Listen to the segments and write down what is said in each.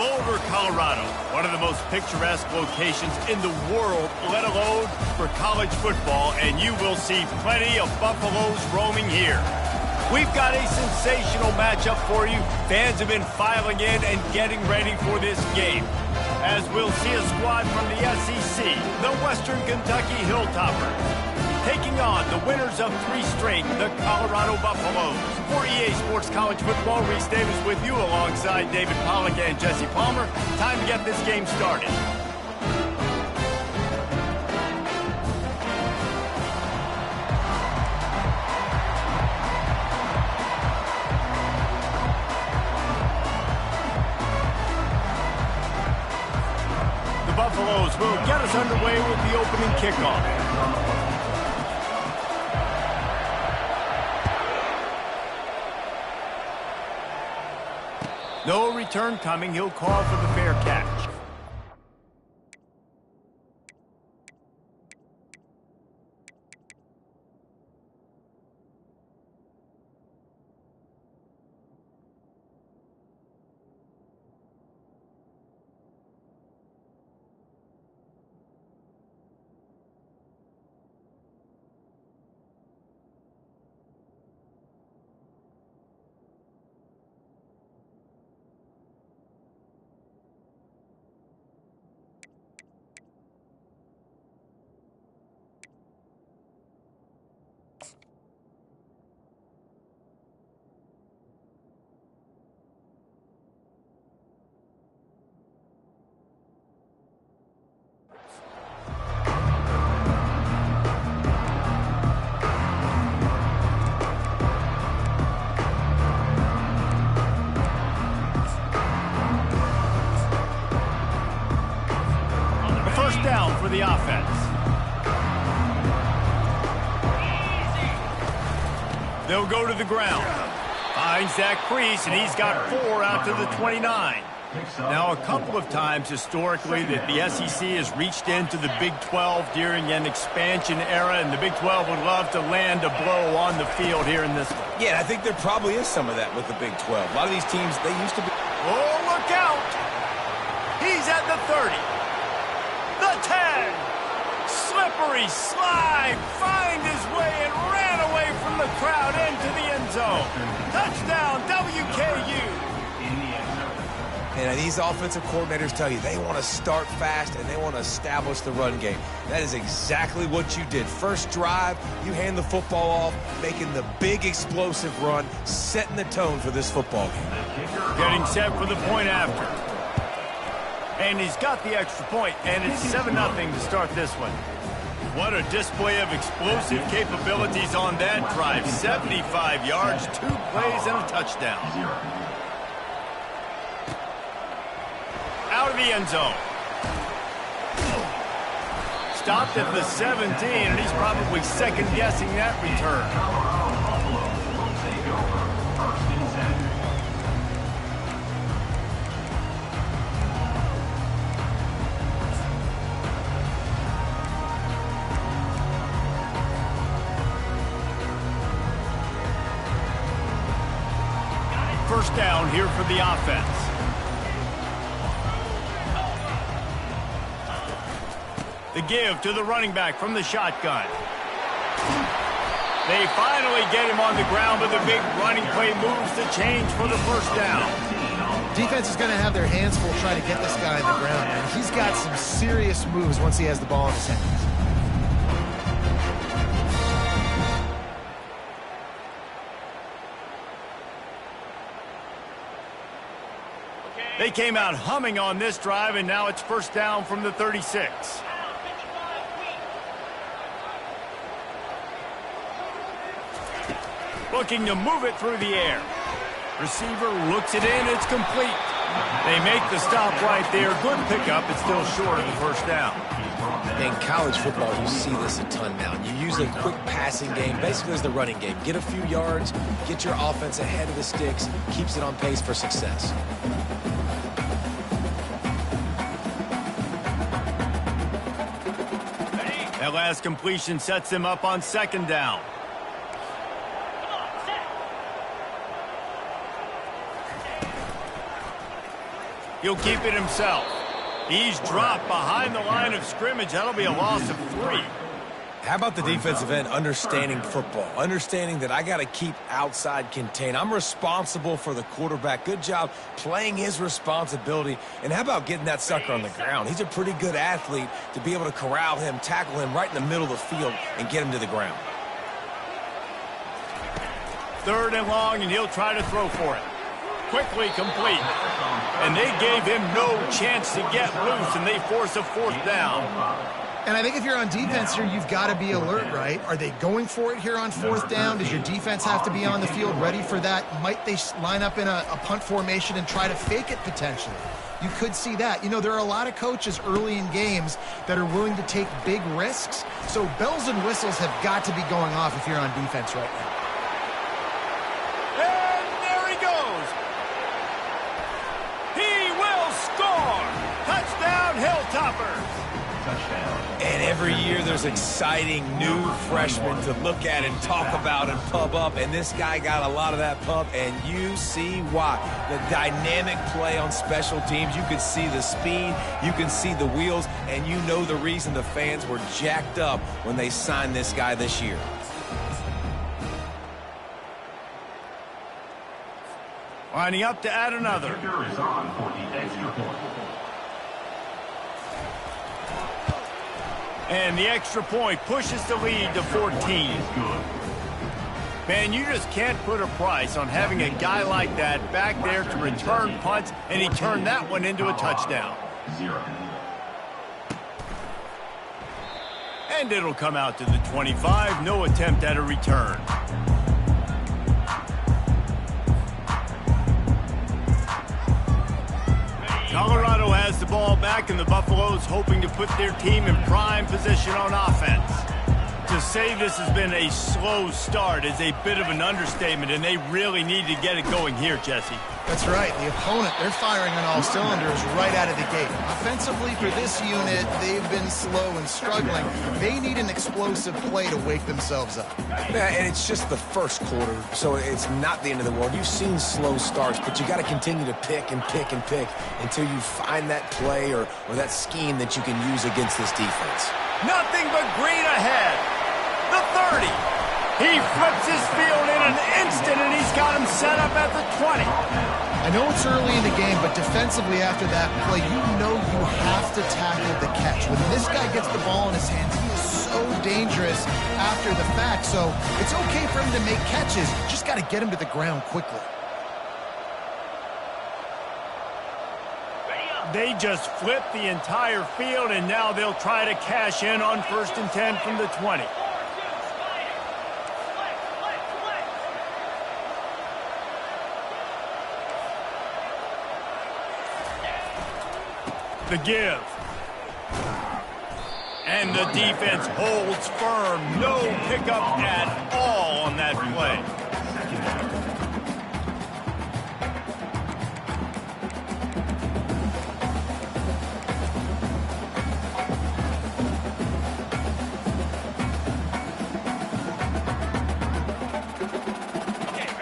Boulder, Colorado, one of the most picturesque locations in the world, let alone for college football, and you will see plenty of Buffaloes roaming here. We've got a sensational matchup for you. Fans have been filing in and getting ready for this game, as we'll see a squad from the SEC, the Western Kentucky Hilltoppers, taking on the winners of 3 straight, the Colorado Buffaloes. For EA Sports College Football, Reese Davis with you alongside David Pollack and Jesse Palmer. Time to get this game started. The Buffaloes will get us underway with the opening kickoff. No return coming. He'll call for the fair catch. Down for the offense. They'll go to the ground. Finds that crease, and he's got 4 out to the 29. Now, a couple of times historically that the SEC has reached into the Big 12 during an expansion era, and the Big 12 would love to land a blow on the field here in this one. Yeah, I think there probably is some of that with the Big 12. A lot of these teams, they used to be... Oh, look out! He's at the 30. The 10. Slippery slide. Find his way and ran away from the crowd into the end zone. Touchdown, WKU. And these offensive coordinators tell you they want to start fast and they want to establish the run game. That is exactly what you did. First drive, you hand the football off, making the big explosive run, setting the tone for this football game. Getting set for the point after. And he's got the extra point, and it's 7-0 to start this one. What a display of explosive capabilities on that drive. 75 yards, 2 plays, and a touchdown. Out of the end zone. Stopped at the 17, and he's probably second-guessing that return. First down here for the offense. The give to the running back from the shotgun. They finally get him on the ground, but the big running play moves the change for the first down. Defense is going to have their hands full trying to get this guy on the ground, and he's got some serious moves once he has the ball in his hands. They came out humming on this drive, and now it's first down from the 36. Looking to move it through the air. Receiver looks it in, it's complete. They make the stop right there. Good pickup, it's still short of the first down. In college football, you see this a ton now. You use a quick passing game, basically as the running game. Get a few yards, get your offense ahead of the sticks, keeps it on pace for success. That last completion sets them up on second down. He'll keep it himself. He's dropped behind the line of scrimmage. That'll be a loss of 3. How about the defensive end understanding football, understanding that I got to keep outside contain. I'm responsible for the quarterback. Good job playing his responsibility. And how about getting that sucker on the ground? He's a pretty good athlete to be able to corral him, tackle him right in the middle of the field, and get him to the ground. 3rd and long, and he'll try to throw for it. Quickly complete. And they gave him no chance to get loose, and they force a 4th down. And I think if you're on defense here, you've got to be alert, right? Are they going for it here on 4th down? Does your defense have to be on the field ready for that? Might they line up in a punt formation and try to fake it potentially? You could see that. You know, there are a lot of coaches early in games that are willing to take big risks. So bells and whistles have got to be going off if you're on defense right now. And there he goes. He will score. Touchdown, Hilltoppers. And every year there's exciting new freshmen to look at and talk about and pub up. And this guy got a lot of that pub, and you see why. The dynamic play on special teams. You can see the speed. You can see the wheels. And you know the reason the fans were jacked up when they signed this guy this year. Lining up to add another. Is on for the extra point. And the extra point pushes the lead to 14. Man, you just can't put a price on having a guy like that back there to return punts, and he turned that one into a touchdown. 0. And it'll come out to the 25. No attempt at a return. Colorado has the ball back, and the Buffaloes hoping to put their team in prime position on offense. To say this has been a slow start is a bit of an understatement, and they really need to get it going here, Jesse. That's right. The opponent, they're firing on all cylinders right out of the gate. Offensively, for this unit, they've been slow and struggling. They need an explosive play to wake themselves up. Yeah, and it's just the first quarter, so it's not the end of the world. You've seen slow starts, but you got to continue to pick and pick and pick until you find that play or that scheme that you can use against this defense. Nothing but green ahead. The 30. He flips his field in an instant, and he's got him set up at the 20. I know it's early in the game, but defensively after that play, you know you have to tackle the catch. When this guy gets the ball in his hands, he is so dangerous after the fact. So it's okay for him to make catches. You just got to get him to the ground quickly. They just flipped the entire field, and now they'll try to cash in on 1st and 10 from the 20. The give. And the defense holds firm. No pickup at all on that play.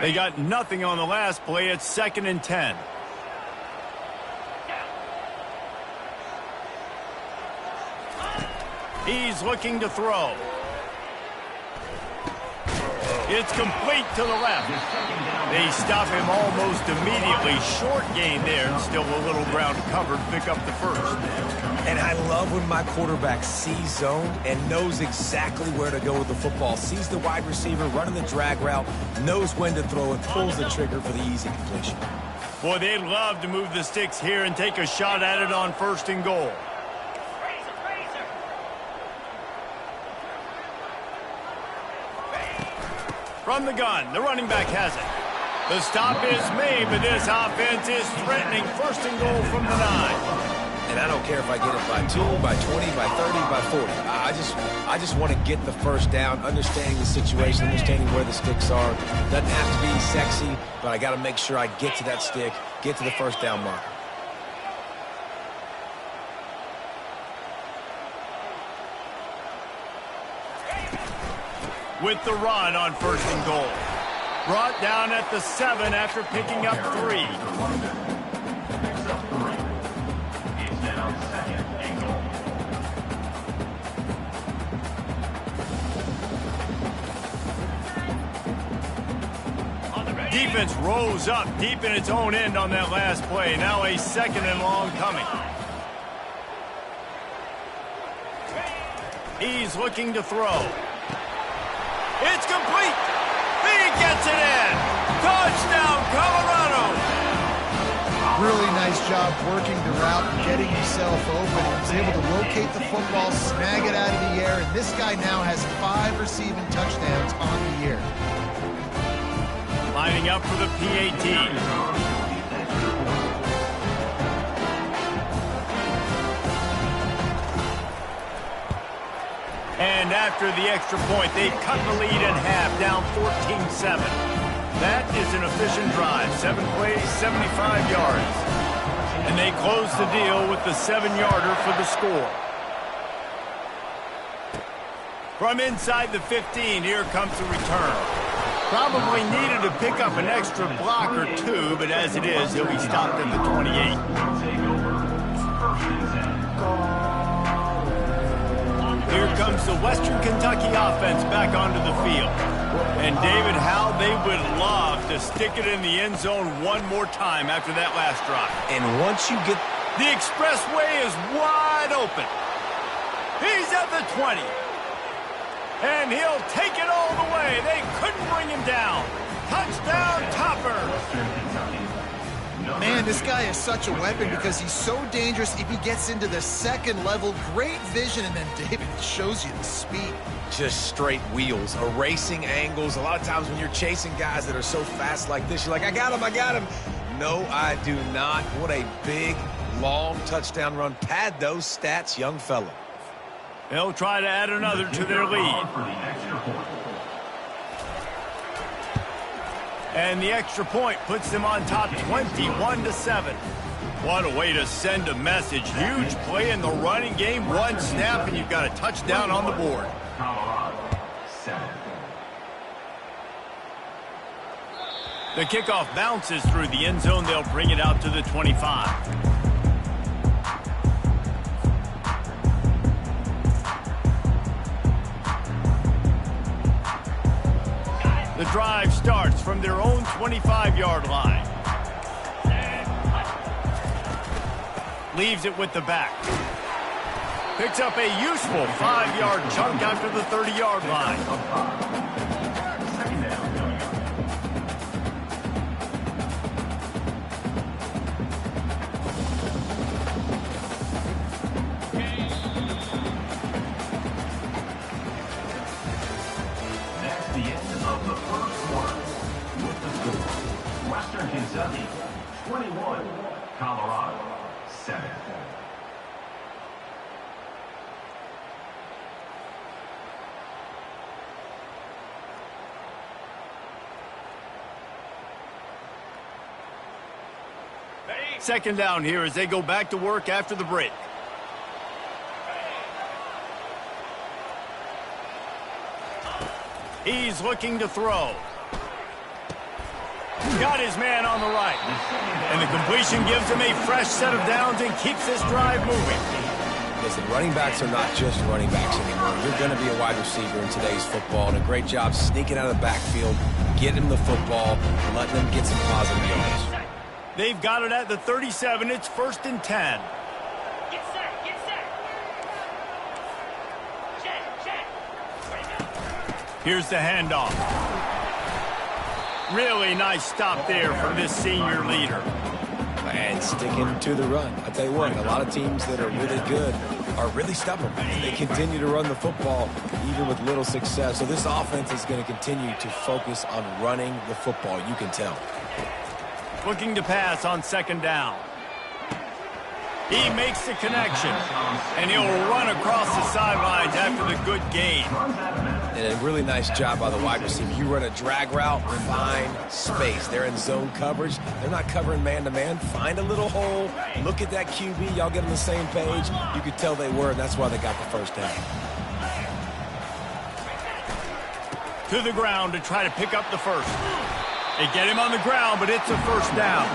They got nothing on the last play. It's 2nd and 10. He's looking to throw. It's complete to the left. They stop him almost immediately. Short gain there, and still a little ground covered. Pick up the 1st. And I love when my quarterback sees zone and knows exactly where to go with the football. Sees the wide receiver running the drag route, knows when to throw it, pulls the trigger for the easy completion. Boy, they'd love to move the sticks here and take a shot at it on 1st and goal. From the gun, the running back has it. The stop is made, but this offense is threatening 1st and goal from the 9. And I don't care if I get it by 2, by 20, by 30, by 40. I just want to get the 1st down, understanding the situation, understanding where the sticks are. Doesn't have to be sexy, but I got to make sure I get to that stick, get to the 1st down marker. With the run on 1st and goal. Brought down at the 7 after picking up 3. defense rose up deep in its own end on that last play. Now a 2nd and long coming. He's looking to throw. It's complete. He gets it in. Touchdown, Colorado. Really nice job working the route and getting himself open. He was able to locate the football, snag it out of the air, and this guy now has 5 receiving touchdowns on the year. Lining up for the PAT. And after the extra point, they've cut the lead in half, down 14-7. That is an efficient drive. 7 plays, 75 yards. And they close the deal with the 7-yarder for the score. From inside the 15, here comes the return. Probably needed to pick up an extra block or 2, but as it is, he'll be stopped at the 28. Here comes the Western Kentucky offense back onto the field. And David, how they would love to stick it in the end zone one more time after that last drive. And once you get... The expressway is wide open. He's at the 20. And he'll take it all the way. They couldn't bring him down. Touchdown, Topper. Man, this guy is such a weapon because he's so dangerous if he gets into the 2nd level. Great vision, and then David shows you the speed. Just straight wheels, erasing angles. A lot of times when you're chasing guys that are so fast like this, you're like, I got him. No, I do not. What a big, long touchdown run. Pad those stats, young fella. They'll try to add another to their lead. And the extra point puts them on top 21-7. What a way to send a message. Huge play in the running game. 1 snap, and you've got a touchdown on the board. The kickoff bounces through the end zone. They'll bring it out to the 25. The drive starts from their own 25-yard line. Leaves it with the back. Picks up a useful 5-yard chunk after the 30-yard line. Western Kentucky, 21, Colorado, 7. Second down here as they go back to work after the break. He's looking to throw. Got his man on the right. And the completion gives him a fresh set of downs and keeps this drive moving. Listen, running backs are not just running backs anymore. You're going to be a wide receiver in today's football, and a great job sneaking out of the backfield, getting them the football, and letting them get some positive yards. They've got it at the 37. It's 1st and 10. Get set, get set. Check. Here's the handoff. Really nice stop there from this senior leader. And sticking to the run. I tell you what, a lot of teams that are really good are really stubborn. They continue to run the football even with little success. So this offense is going to continue to focus on running the football. You can tell. Looking to pass on 2nd down. He makes the connection, and he'll run across the sidelines after the good gain. And a really nice job by the wide receiver. You run a drag route, find space. They're in zone coverage. They're not covering man-to-man. Find a little hole. Look at that QB. Y'all get on the same page. You could tell they were, and that's why they got the first down. To the ground to try to pick up the first. They get him on the ground, but it's a 1st down.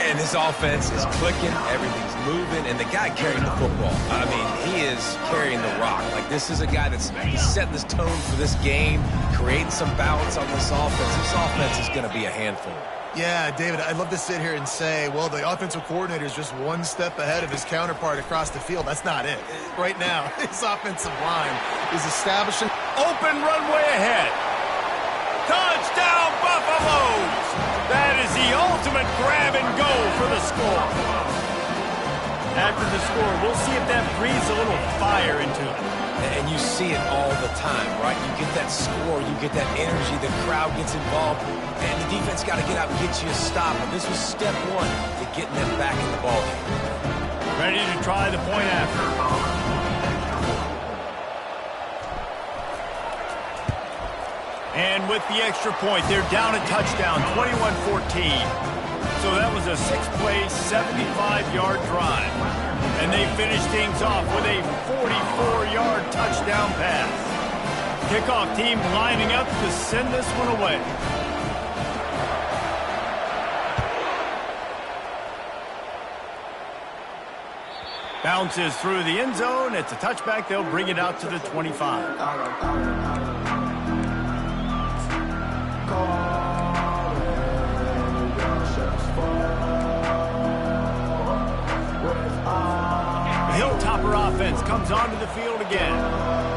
And this offense is clicking, everything's moving, and the guy carrying the football, I mean, he is carrying the rock. Like, this is a guy he's setting this tone for this game, creating some balance on this offense. This offense is going to be a handful. Yeah, David, I'd love to sit here and say, well, the offensive coordinator is just one step ahead of his counterpart across the field. That's not it. Right now, his offensive line is establishing Open runway ahead. Touchdown, Buffaloes! That is the ultimate grab and go for the score. After the score, we'll see if that breathes a little fire into it. And you see it all the time, right? You get that score, you get that energy, the crowd gets involved, and the defense got to get out and get you a stop. And this was step one to getting them back in the ball game. Ready to try the point after. And with the extra point, they're down a touchdown, 21-14. So that was a 6-play, 75-yard drive. And they finished things off with a 44-yard touchdown pass. Kickoff team lining up to send this one away. Bounces through the end zone. It's a touchback. They'll bring it out to the 25. Hilltopper offense comes onto the field again.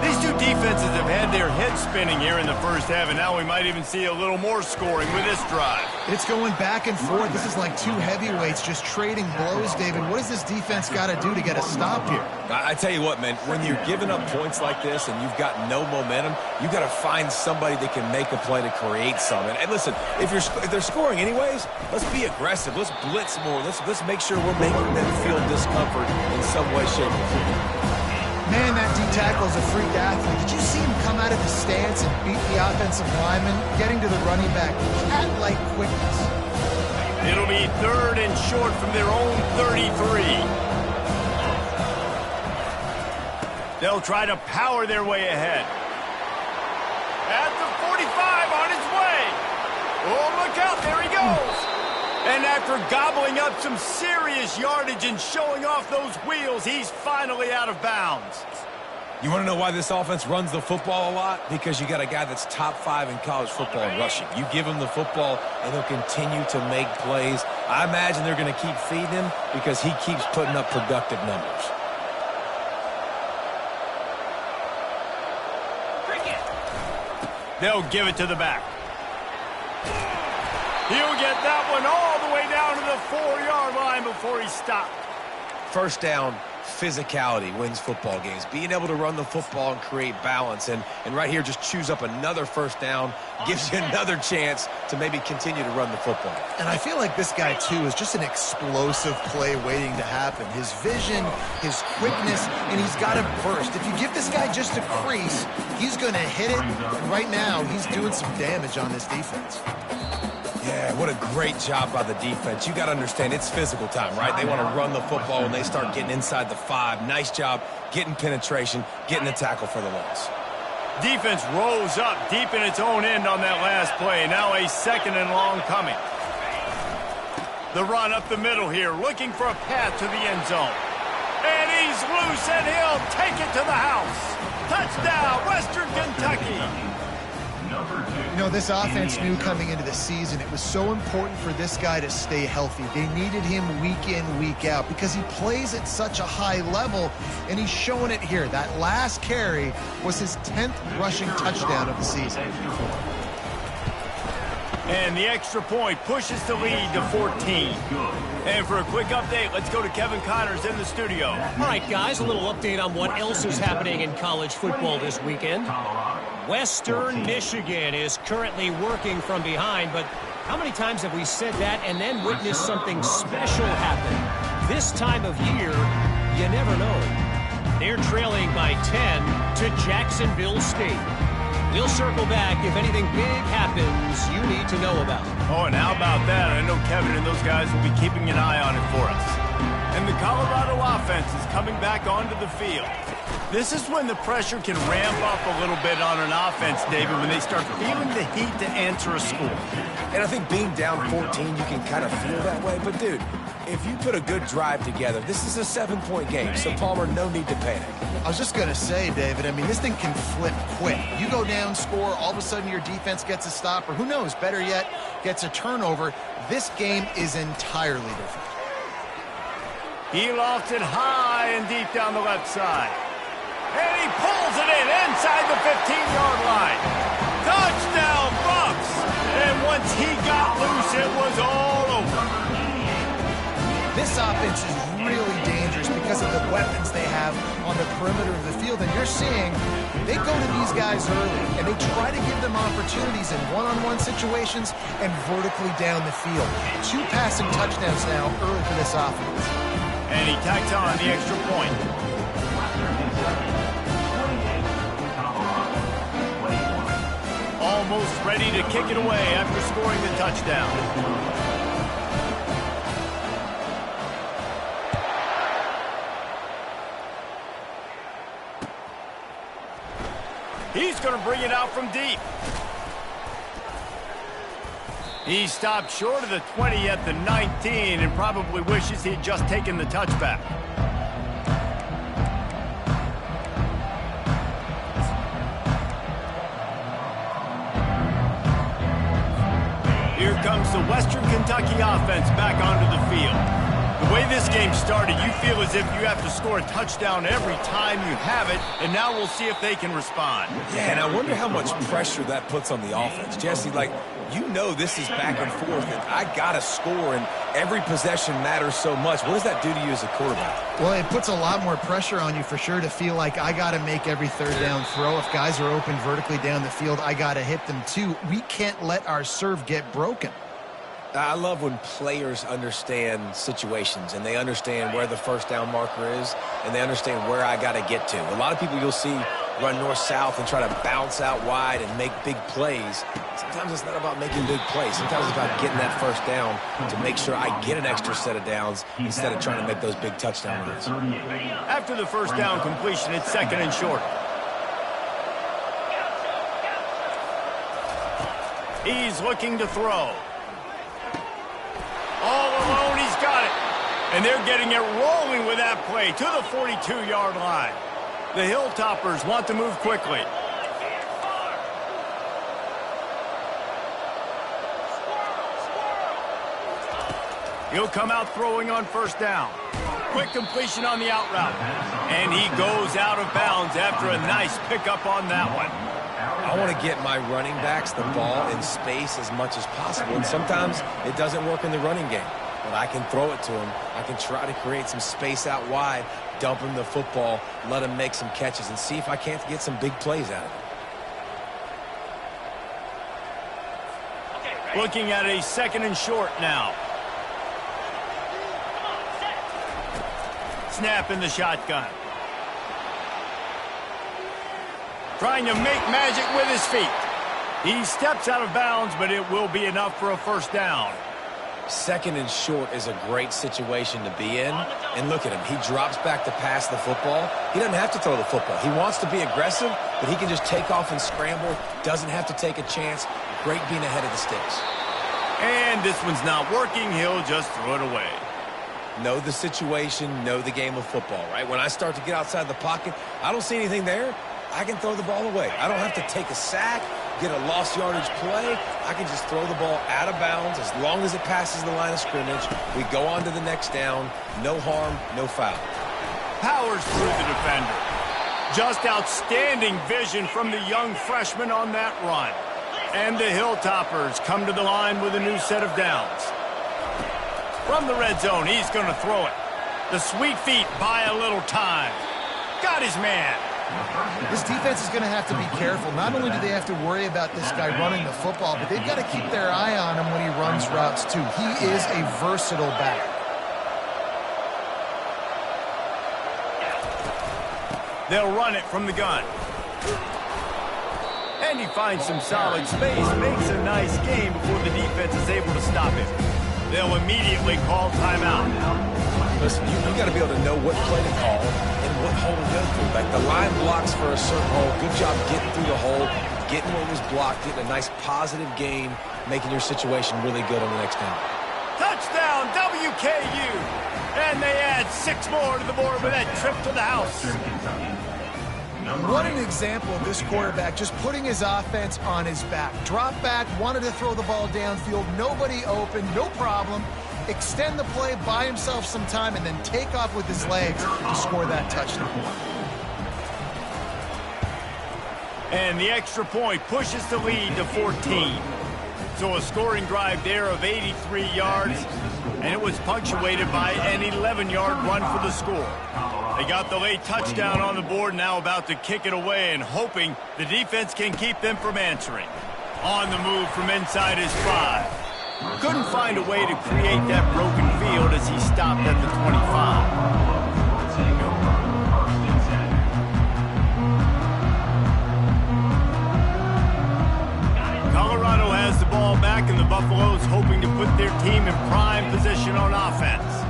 These two defenses have had their heads spinning here in the first half, and now we might even see a little more scoring with this drive. It's going back and forth. This is like two heavyweights just trading blows, David. What does this defense got to do to get a stop here? I tell you what, man, when you're giving up points like this and you've got no momentum, you got to find somebody that can make a play to create something. And listen, if they're scoring anyways, let's be aggressive. Let's blitz more. Let's make sure we're making them feel discomfort in some way, shape, or form. Man, that D-tackle is a freak athlete. Did you see him come out of his stance and beat the offensive lineman, getting to the running back? Cat-like quickness. It'll be 3rd and short from their own 33. They'll try to power their way ahead. At the 45 on his way. Oh, look out, there he goes. And after gobbling up some serious yardage and showing off those wheels, he's finally out of bounds. You want to know why this offense runs the football a lot? Because you got a guy that's top 5 in college football in rushing. You give him the football, and he'll continue to make plays. I imagine they're going to keep feeding him because he keeps putting up productive numbers. They'll give it to the back. He'll get that one all the way down to the 4-yard line before he stopped. First down, physicality wins football games. Being able to run the football and create balance. And right here, just choose up another first down, gives you another chance to maybe continue to run the football. And I feel like this guy, too, is just an explosive play waiting to happen. His vision, his quickness, and he's got him first. If you give this guy just a crease, he's going to hit it. And right now, he's doing some damage on this defense. Yeah, what a great job by the defense. You got to understand, it's physical time, right? They want to run the football when they start getting inside the 5. Nice job getting penetration, getting the tackle for the loss. Defense rose up deep in its own end on that last play. Now a 2nd and long coming. The run up the middle here, looking for a path to the end zone. And he's loose, and he'll take it to the house. Touchdown, Western Kentucky. You know, this offense knew coming into the season it was so important for this guy to stay healthy. They needed him week in, week out because he plays at such a high level, and he's showing it here. That last carry was his 10th rushing touchdown of the season. And the extra point pushes the lead to 14. And for a quick update, let's go to Kevin Connors in the studio. All right, guys, a little update on what else is happening in college football this weekend. Western Michigan is currently working from behind, but how many times have we said that and then witnessed something special happen? This time of year, you never know. They're trailing by 10 to Jacksonville State. We'll circle back if anything big happens you need to know about. Oh, and how about that? I know Kevin and those guys will be keeping an eye on it for us. And the Colorado offense is coming back onto the field. This is when the pressure can ramp up a little bit on an offense, David, when they start feeling the heat to answer a score. And I think being down 14, you can kind of feel that way. But, dude, if you put a good drive together, this is a 7-point game. So, Palmer, no need to panic. I was just going to say, David, I mean, this thing can flip quick. You go down, score, all of a sudden your defense gets a stop, or who knows, better yet, gets a turnover. This game is entirely different. He lofts it high and deep down the left side. And he pulls it in inside the 15-yard line. Touchdown, Bucs! And once he got loose, it was all over. This offense is really dangerous because of the weapons they have on the perimeter of the field. And you're seeing they go to these guys early, and they try to give them opportunities in one-on-one situations and vertically down the field. 2 passing touchdowns now early for this offense. And he tacks on the extra point. Almost ready to kick it away after scoring the touchdown. He's going to bring it out from deep. He stopped short of the 20 at the 19 and probably wishes he'd just taken the touchback. Here comes the Western Kentucky offense back onto the field. The way this game started, you feel as if you have to score a touchdown every time you have it, and now we'll see if they can respond. Yeah, and I wonder how much pressure that puts on the offense. Jesse, like, you know this is back and forth, and I got to score, and every possession matters so much. What does that do to you as a quarterback? Well, it puts a lot more pressure on you for sure to feel like I got to make every third down throw. If guys are open vertically down the field, I got to hit them too. We can't let our serve get broken. I love when players understand situations and they understand where the first down marker is and they understand where I got to get to. A lot of people you'll see run north-south and try to bounce out wide and make big plays. Sometimes it's not about making big plays. Sometimes it's about getting that first down to make sure I get an extra set of downs instead of trying to make those big touchdown runs. After the first down completion, it's 2nd and short. He's looking to throw. All alone, he's got it. And they're getting it rolling with that play to the 42-yard line. The Hilltoppers want to move quickly. He'll come out throwing on first down. Quick completion on the out route. And he goes out of bounds after a nice pickup on that one. I want to get my running backs the ball in space as much as possible, and sometimes it doesn't work in the running game. But I can throw it to him. I can try to create some space out wide, dump him the football, let him make some catches, and see if I can't get some big plays out of it. Looking at a 2nd and short now. Snap in the shotgun. Trying to make magic with his feet. He steps out of bounds, but it will be enough for a first down. 2nd and short is a great situation to be in. And look at him. He drops back to pass the football. He doesn't have to throw the football. He wants to be aggressive, but he can just take off and scramble. Doesn't have to take a chance. Great being ahead of the sticks. And this one's not working. He'll just throw it away. Know the situation, know the game of football, right? When I start to get outside the pocket, I don't see anything there. I can throw the ball away. I don't have to take a sack, get a lost yardage play. I can just throw the ball out of bounds as long as it passes the line of scrimmage. We go on to the next down. No harm, no foul. Powers through the defender. Just outstanding vision from the young freshman on that run. And the Hilltoppers come to the line with a new set of downs. From the red zone, he's going to throw it. The sweet feet buy a little time. Got his man. This defense is going to have to be careful. Not only do they have to worry about this guy running the football, but they've got to keep their eye on him when he runs routes too. He is a versatile back. They'll run it from the gun. And he finds some solid space, makes a nice game before the defense is able to stop him. They'll immediately call timeout. Listen, you got to be able to know what play to call and what hole to go through. Like the line blocks for a certain hole. Good job getting through the hole, getting what was blocked, getting a nice positive gain, making your situation really good on the next down. Touchdown, WKU! And they add 6 more to the board with that trip to the house. What an example of this quarterback just putting his offense on his back. Drop back, wanted to throw the ball downfield, nobody open, no problem. Extend the play, buy himself some time, and then take off with his legs to score that touchdown. And the extra point pushes the lead to 14. So a scoring drive there of 83 yards, and it was punctuated by an 11-yard run for the score. They got the late touchdown on the board, now about to kick it away and hoping the defense can keep them from answering. On the move from inside his 5. Couldn't find a way to create that broken field as he stopped at the 25. Colorado has the ball back, and the Buffaloes hoping to put their team in prime position on offense.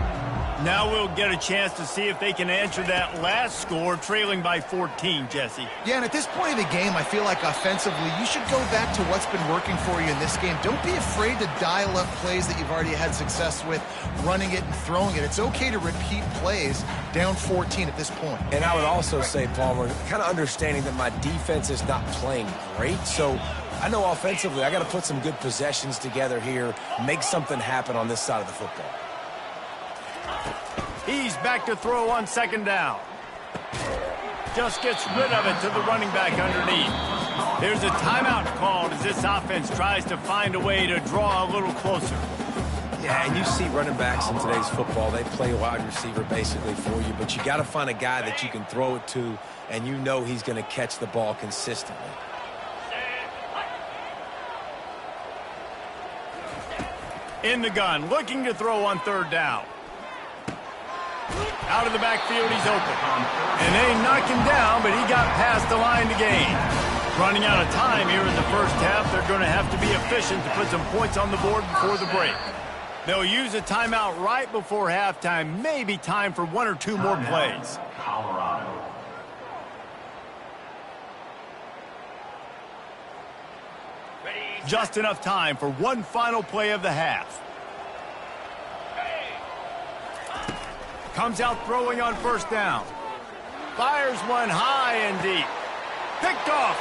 Now we'll get a chance to see if they can answer that last score, trailing by 14, Jesse. Yeah, and at this point of the game, I feel like offensively, you should go back to what's been working for you in this game. Don't be afraid to dial up plays that you've already had success with, running it and throwing it. It's okay to repeat plays down 14 at this point. And I would also say, Palmer, kind of understanding that my defense is not playing great, so I know offensively I got to put some good possessions together here, make something happen on this side of the football. He's back to throw on second down. Just gets rid of it to the running back underneath. There's a timeout called as this offense tries to find a way to draw a little closer. Yeah, and you see running backs in today's football, they play wide receiver basically for you, but you got to find a guy that you can throw it to, and you know he's going to catch the ball consistently. In the gun, looking to throw on third down. Out of the backfield, he's open. And they knock him down, but he got past the line to gain. Running out of time here in the first half, they're going to have to be efficient to put some points on the board before the break. They'll use a timeout right before halftime, maybe time for 1 or 2 more plays. Colorado. Just enough time for one final play of the half. Comes out throwing on first down. Fires one high and deep. Picked off.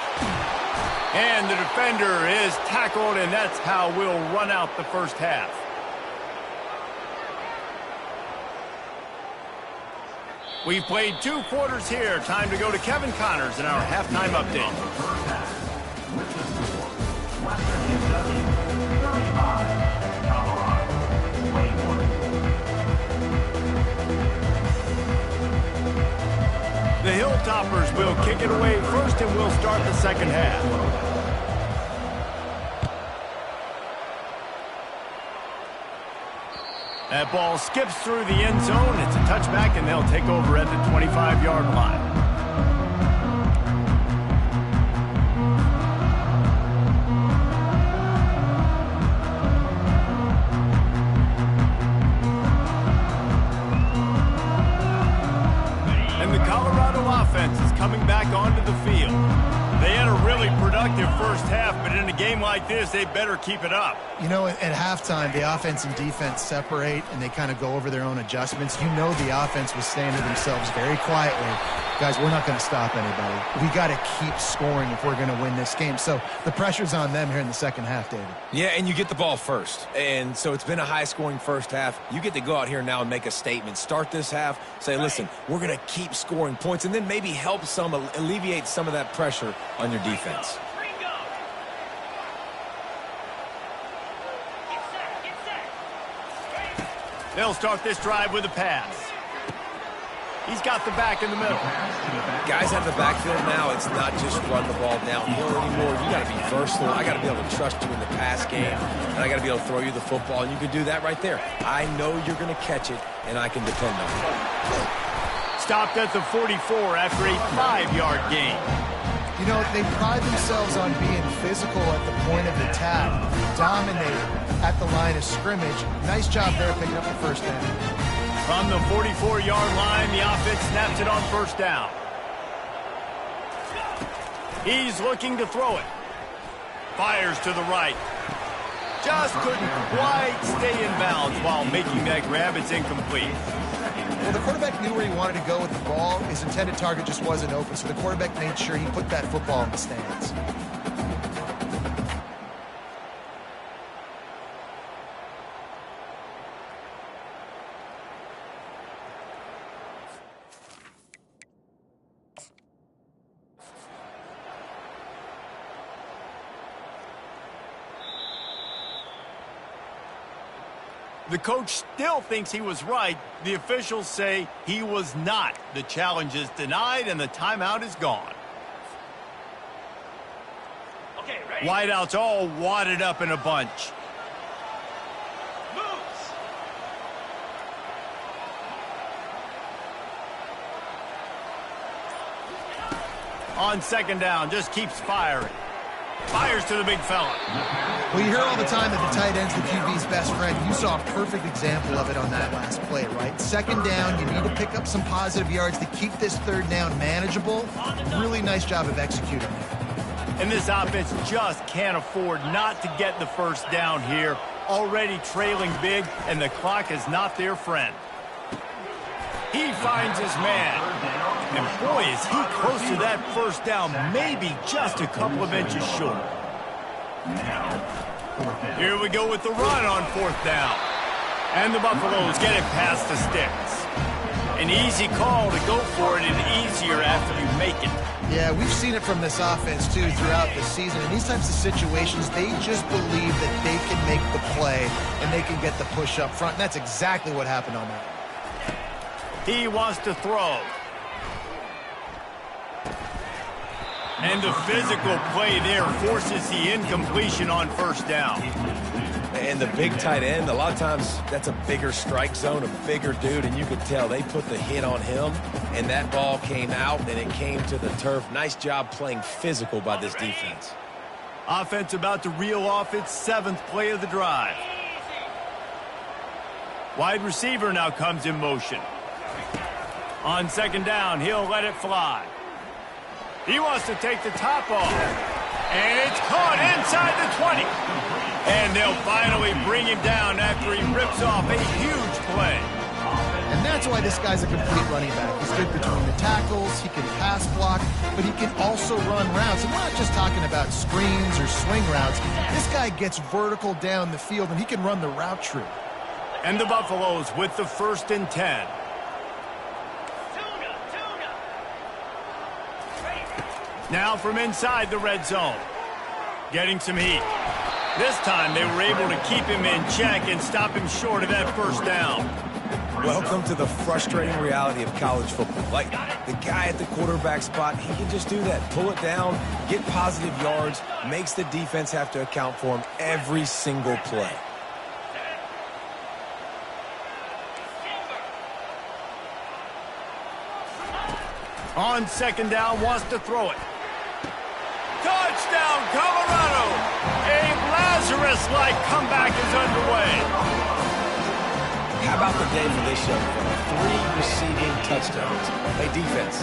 And the defender is tackled, and that's how we'll run out the first half. We've played 2 quarters here. Time to go to Kevin Connors in our halftime update. Western Kentucky, 35. Colorado, 21. The Hilltoppers will kick it away first, and we'll start the second half. That ball skips through the end zone. It's a touchback, and they'll take over at the 25-yard line. And the Colorado offense is coming back onto the field. They had a really productive first half, but in a game like this, they better keep it up. You know, at halftime, the offense and defense separate, and they kind of go over their own adjustments. You know the offense was saying to themselves very quietly, guys, we're not going to stop anybody. We got to keep scoring if we're going to win this game. So the pressure's on them here in the second half, David. Yeah, and you get the ball first. And so it's been a high-scoring first half. You get to go out here now and make a statement. Start this half, say, listen, we're going to keep scoring points, and then maybe help some, alleviate some of that pressure on your defense. They'll start this drive with a pass. He's got the back in the middle. Guys out of the backfield now, it's not just run the ball downhill anymore. You got to be versatile. I got to be able to trust you in the pass game, and I got to be able to throw you the football, and you can do that right there. I know you're going to catch it, and I can depend on it. Stopped at the 44 after a 5-yard gain. You know, they pride themselves on being physical at the point of attack, dominate at the line of scrimmage. Nice job there picking up the first down. From the 44-yard line, the offense snaps it on first down. He's looking to throw it. Fires to the right. Just couldn't quite stay in bounds while making that grab. It's incomplete. Well, the quarterback knew where he wanted to go with the ball. His intended target just wasn't open, so the quarterback made sure he put that football in the stands. The coach still thinks he was right. The officials say he was not. The challenge is denied, and the timeout is gone. Okay, ready? Wideouts all wadded up in a bunch. Moves. On second down, just keeps firing. Fires to the big fella. Well, you hear all the time that the tight end's the QB's best friend. You saw a perfect example of it on that last play, right? Second down, you need to pick up some positive yards to keep this third down manageable. Really nice job of executing there. And this offense just can't afford not to get the first down here. Already trailing big, and the clock is not their friend. He finds his man. And boy, is he close to that first down, maybe just a couple of inches short. Here we go with the run on fourth down. And the Buffaloes get it past the sticks. An easy call to go for it, and easier after you make it. Yeah, we've seen it from this offense, too, throughout the season. In these types of situations, they just believe that they can make the play and they can get the push up front. And that's exactly what happened on that. He wants to throw. And the physical play there forces the incompletion on first down. And the big tight end, a lot of times that's a bigger strike zone, a bigger dude, and you could tell they put the hit on him, and that ball came out, and it came to the turf. Nice job playing physical by this defense. Offense about to reel off its 7th play of the drive. Wide receiver now comes in motion. On second down, he'll let it fly. He wants to take the top off. And it's caught inside the 20. And they'll finally bring him down after he rips off a huge play. And that's why this guy's a complete running back. He's good between the tackles, he can pass block, but he can also run routes. And we're not just talking about screens or swing routes. This guy gets vertical down the field, and he can run the route tree. And the Buffaloes with the 1st and 10. Now from inside the red zone. Getting some heat. This time they were able to keep him in check and stop him short of that first down. Welcome to the frustrating reality of college football. Like, the guy at the quarterback spot, he can just do that. Pull it down, get positive yards, makes the defense have to account for him every single play. On second down, wants to throw it. Touchdown, Colorado! A Lazarus-like comeback is underway. How about the day for this young fella? 3 receiving touchdowns. Hey, defense,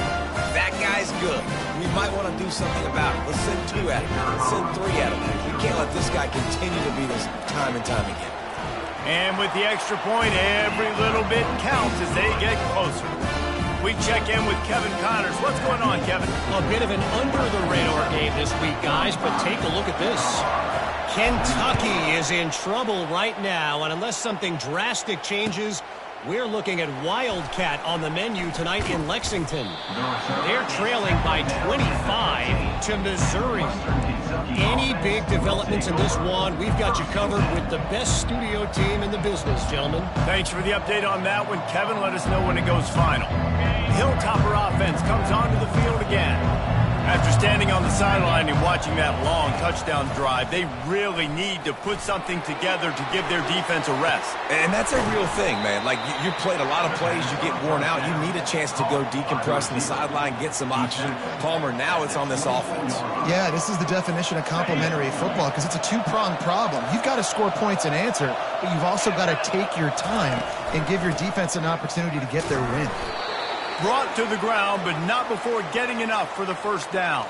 that guy's good. We might want to do something about it. Let's send 2 at him. Let's send 3 at him. We can't let this guy continue to beat us time and time again. And with the extra point, every little bit counts as they get closer. We check in with Kevin Connors. What's going on, Kevin? A bit of an under-the-radar game this week, guys, but take a look at this. Kentucky is in trouble right now, and unless something drastic changes, we're looking at Wildcat on the menu tonight in Lexington. They're trailing by 25 to Missouri. Any big developments in this one, we've got you covered with the best studio team in the business, gentlemen. Thanks for the update on that one, Kevin. Let us know when it goes final. Hilltopper offense comes onto the field again. After standing on the sideline and watching that long touchdown drive, they really need to put something together to give their defense a rest. And that's a real thing, man. Like, you played a lot of plays, you get worn out, you need a chance to go decompress on the sideline, get some oxygen. Palmer, now it's on this offense. Yeah, this is the definition of complementary football because it's a two-pronged problem. You've got to score points and answer, but you've also got to take your time and give your defense an opportunity to get their win. Brought to the ground, but not before getting enough for the first down.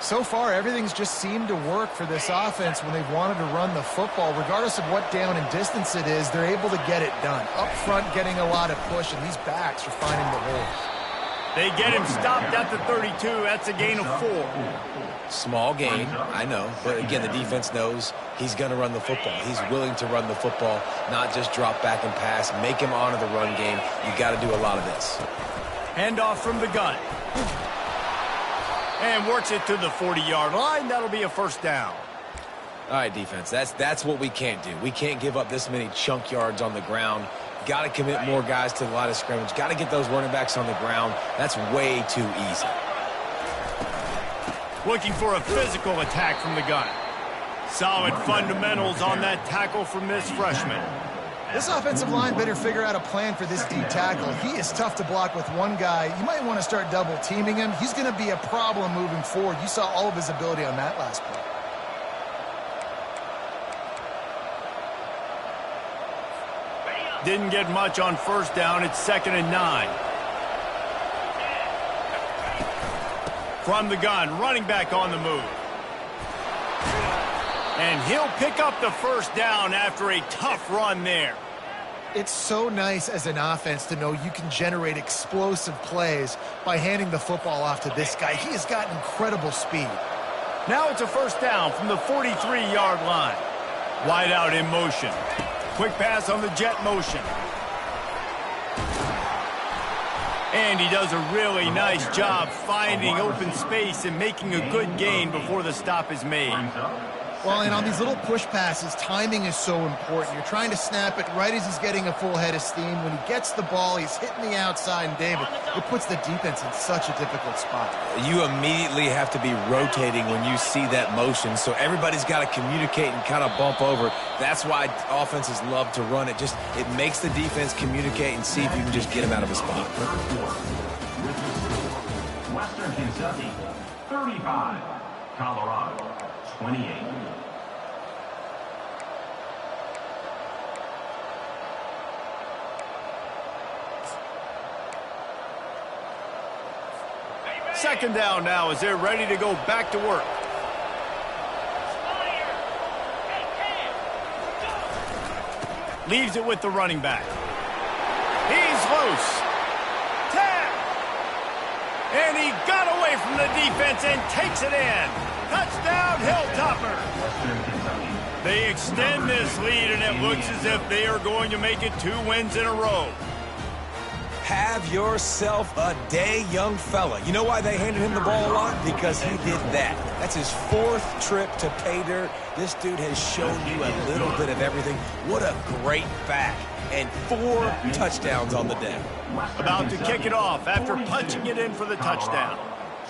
So far, everything's just seemed to work for this offense when they've wanted to run the football. Regardless of what down and distance it is, they're able to get it done. Up front, getting a lot of push, and these backs are finding the hole. They get him stopped at the 32. That's a gain of 4. Small gain, I know. But again, the defense knows he's going to run the football. He's willing to run the football, not just drop back and pass. Make him honor the run game. You got to do a lot of this. Handoff from the gun. And works it to the 40-yard line. That'll be a first down. All right, defense, that's what we can't do. We can't give up this many chunk yards on the ground. Got to commit more guys to the line of scrimmage. Got to get those running backs on the ground. That's way too easy. Looking for a physical attack from the gun. Solid fundamentals on that tackle from this freshman. This offensive line better figure out a plan for this D tackle. He is tough to block with one guy. You might want to start double teaming him. He's going to be a problem moving forward. You saw all of his ability on that last play. Didn't get much on first down. It's 2nd and 9. From the gun, running back on the move. And he'll pick up the first down after a tough run there. It's so nice as an offense to know you can generate explosive plays by handing the football off to this guy. He has got incredible speed. Now it's a first down from the 43-yard line. Wide out in motion. Quick pass on the jet motion. And he does a really nice job finding open space and making a good gain before the stop is made. Well, and on these little push passes, timing is so important. You're trying to snap it right as he's getting a full head of steam. When he gets the ball, he's hitting the outside, and David, it puts the defense in such a difficult spot. You immediately have to be rotating when you see that motion, so everybody's got to communicate and kind of bump over. That's why offenses love to run it. It makes the defense communicate and see if you can just get him out of his spot. Western Kentucky, 35. Colorado, 28. Second down now as they're ready to go back to work. Leaves it with the running back. He's loose. Tap. And he got away from the defense and takes it in. Touchdown, Hilltopper. They extend this lead, and it looks as if they are going to make it 2 wins in a row. Have yourself a day, young fella. You know why they handed him the ball a lot? Because he did that. That's his 4th trip to pay dirt. This dude has shown you a little bit of everything. What a great back. And 4 touchdowns on the day. About to kick it off after punching it in for the touchdown.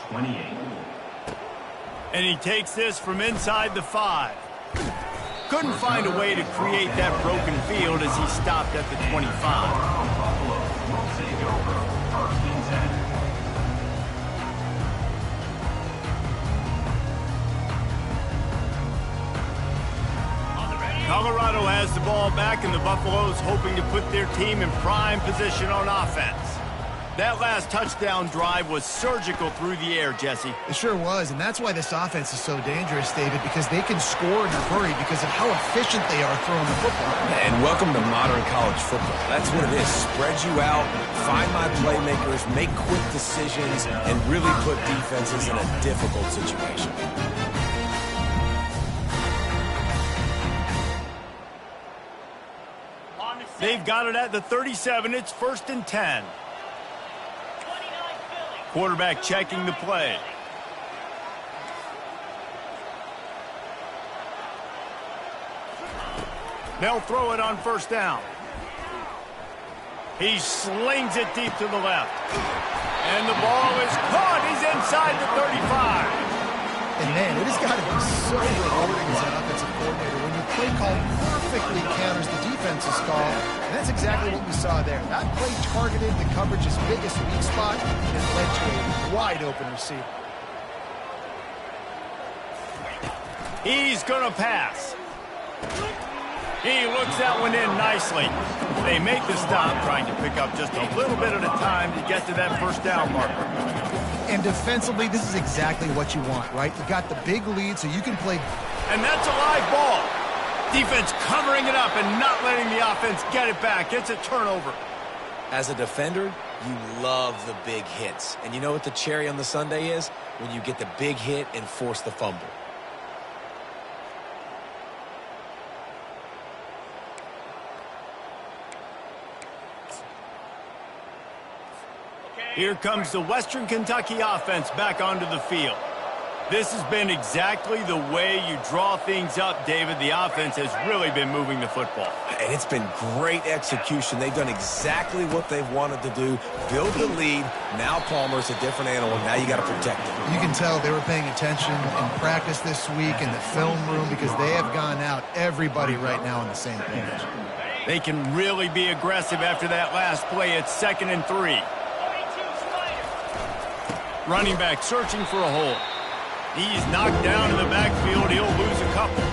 28. And he takes this from inside the 5. Couldn't find a way to create that broken field as he stopped at the 25. Colorado has the ball back, and the Buffaloes hoping to put their team in prime position on offense. That last touchdown drive was surgical through the air, Jesse. It sure was, and that's why this offense is so dangerous, David, because they can score in a hurry because of how efficient they are throwing the football. And welcome to modern college football. That's what it is. Spread you out, find my playmakers, make quick decisions, and really put defenses in a difficult situation. They've got it at the 37. It's 1st and 10. Quarterback checking the play. They'll throw it on first down. He slings it deep to the left. And the ball is caught. He's inside the 35. And man, it has got to be so rewarding as an offensive coordinator when your play call perfectly counters the defense's call. And that's exactly what we saw there. That play targeted the coverage's biggest weak spot and led to a wide open receiver. He's going to pass. He looks that one in nicely. They make the stop, trying to pick up just a little bit at a time to get to that first down marker. And defensively, this is exactly what you want, right? You've got the big lead, so you can play. And that's a live ball. Defense covering it up and not letting the offense get it back. It's a turnover. As a defender, you love the big hits. And you know what the cherry on the sundae is? When you get the big hit and force the fumble. Here comes the Western Kentucky offense back onto the field. This has been exactly the way you draw things up, David. The offense has really been moving the football. And it's been great execution. They've done exactly what they've wanted to do. Build the lead. Now Palmer's a different animal. Now you got to protect him. You can tell they were paying attention in practice this week in the film room because they have gone out, everybody right now on the same page. They can really be aggressive after that last play. It's 2nd and 3. Running back searching for a hole. He's knocked down in the backfield. He'll lose a couple.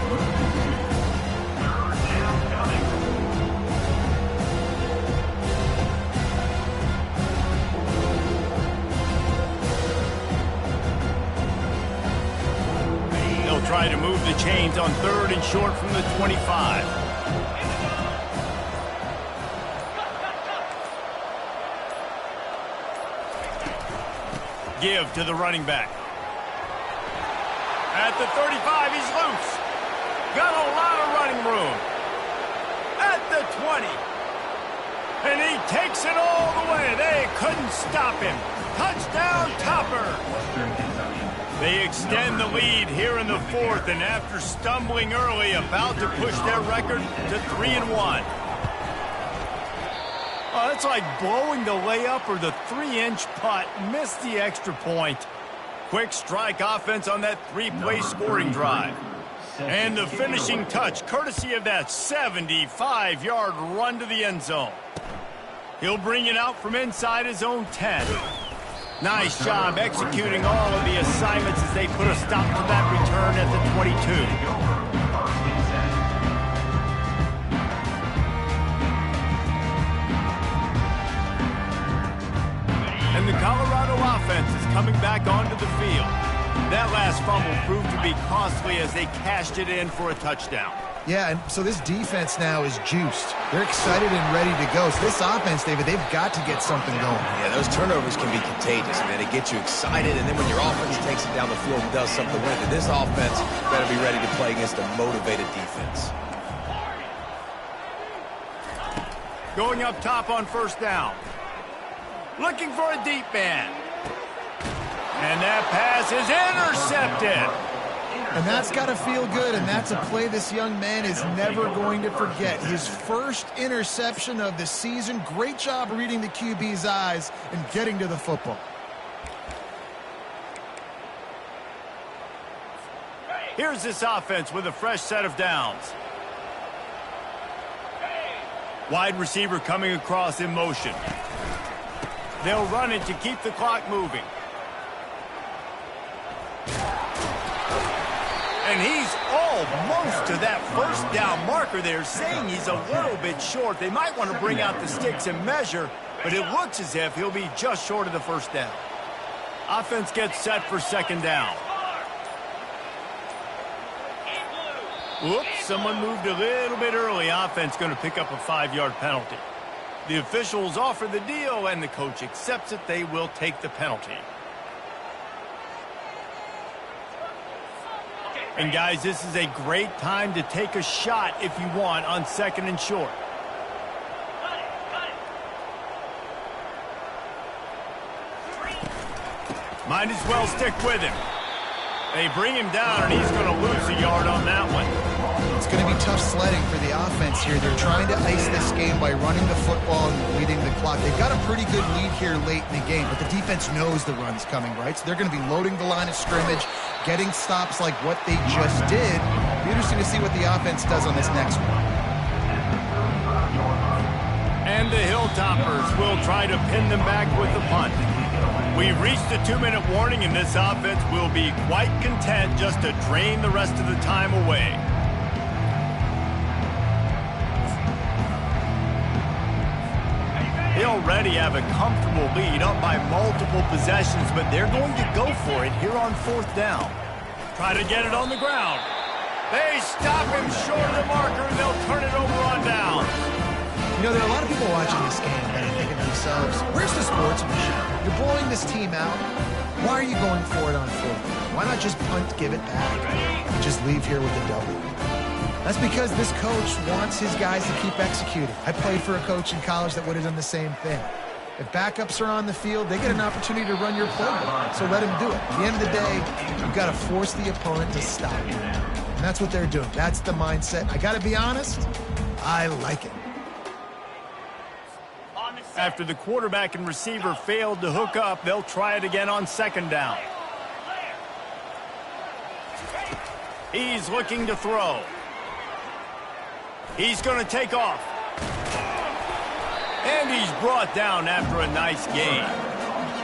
They'll try to move the chains on 3rd and short from the 25. Give to the running back. At the 35, he's loose. Got a lot of running room. At the 20. And he takes it all the way. They couldn't stop him. Touchdown, Topper. They extend the lead here in the 4th, and after stumbling early, about to push their record to 3-1. Oh, that's like blowing the layup or the 3-inch putt. Missed the extra point. Quick strike offense on that 3-play scoring drive. And the finishing touch, courtesy of that 75-yard run to the end zone. He'll bring it out from inside his own 10. Nice job executing all of the assignments as they put a stop to that return at the 22. And the Colorado offense is coming back onto the field. That last fumble proved to be costly as they cashed it in for a touchdown. Yeah, and so this defense now is juiced. They're excited and ready to go. So this offense, David, they've got to get something going. Yeah, those turnovers can be contagious, man. They get you excited, and then when your offense takes it down the field and does something with it, this offense better be ready to play against a motivated defense. Going up top on 1st down. Looking for a deep man. And that pass is intercepted. And that's got to feel good, and that's a play this young man is never going to forget. His first interception of the season. Great job reading the QB's eyes and getting to the football. Here's this offense with a fresh set of downs. Wide receiver coming across in motion. They'll run it to keep the clock moving. And he's almost to that 1st down marker there, saying he's a little bit short. They might want to bring out the sticks and measure, but it looks as if he'll be just short of the 1st down. Offense gets set for 2nd down. Whoops, someone moved a little bit early. Offense going to pick up a 5-yard penalty. The officials offer the deal, and the coach accepts it. They will take the penalty. And, guys, this is a great time to take a shot if you want on 2nd and short. Might as well stick with him. They bring him down, and he's going to lose a yard on that one. It's going to be tough sledding for the offense here. They're trying to ice this game by running the football and leading the clock. They've got a pretty good lead here late in the game, but the defense knows the run's coming, right? So they're going to be loading the line of scrimmage, getting stops like what they just did. It'll be interesting to see what the offense does on this next one. And the Hilltoppers will try to pin them back with the punt. We've reached the 2-minute warning, and this offense will be quite content just to drain the rest of the time away. They already have a comfortable lead, up by multiple possessions, but they're going to go for it here on 4th down. Try to get it on the ground. They stop him short of the marker, and they'll turn it over on down. You know, there are a lot of people watching this game that are thinking to themselves, where's the sportsmanship? You're blowing this team out. Why are you going for it on 4th down? Why not just punt, give it back, and just leave here with a W? That's because this coach wants his guys to keep executing. I played for a coach in college that would have done the same thing. If backups are on the field, they get an opportunity to run your playbook, so let them do it. At the end of the day, you've got to force the opponent to stop you. And that's what they're doing. That's the mindset. I got to be honest, I like it. After the quarterback and receiver failed to hook up, they'll try it again on 2nd down. He's looking to throw. He's going to take off. And he's brought down after a nice gain.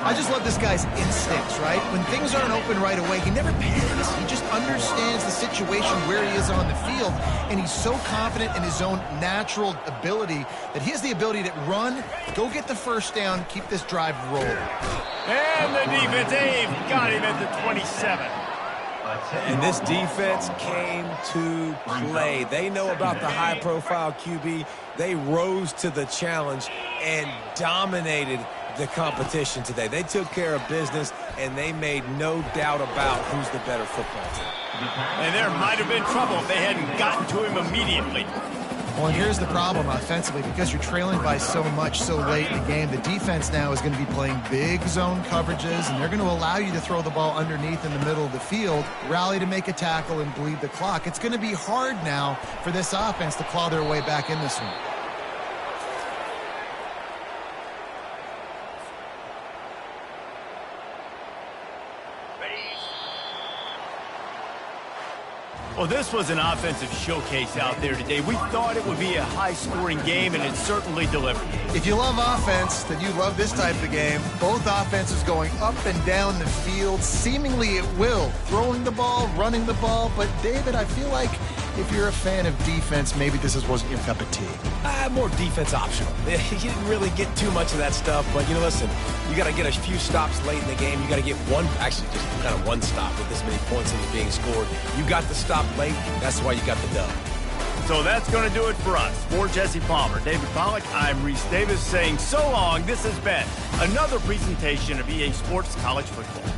I just love this guy's instincts, right? When things aren't open right away, he never panics. He just understands the situation where he is on the field, and he's so confident in his own natural ability that he has the ability to run, go get the 1st down, keep this drive rolling. And the defense, they've got him at the 27. And this defense came to play. They know about the high-profile QB. They rose to the challenge and dominated the competition today. They took care of business, and they made no doubt about who's the better football team. And there might have been trouble if they hadn't gotten to him immediately. Well, and here's the problem offensively. Because you're trailing by so much so late in the game, the defense now is going to be playing big zone coverages, and they're going to allow you to throw the ball underneath in the middle of the field, rally to make a tackle, and bleed the clock. It's going to be hard now for this offense to claw their way back in this one. Well, this was an offensive showcase out there today. We thought it would be a high-scoring game, and it certainly delivered. If you love offense, then you love this type of game. Both offenses going up and down the field, seemingly at will, throwing the ball, running the ball. But, David, I feel like if you're a fan of defense, maybe this wasn't your cup of tea. More defense optional. You didn't really get too much of that stuff, but, you know, listen, you got to get a few stops late in the game. You got to get one, actually just kind of one stop with this many points that are being scored. You got the stop late. That's why you got the dub. So that's going to do it for us. For Jesse Palmer, David Pollack, I'm Reese Davis saying so long. This has been another presentation of EA Sports College Football.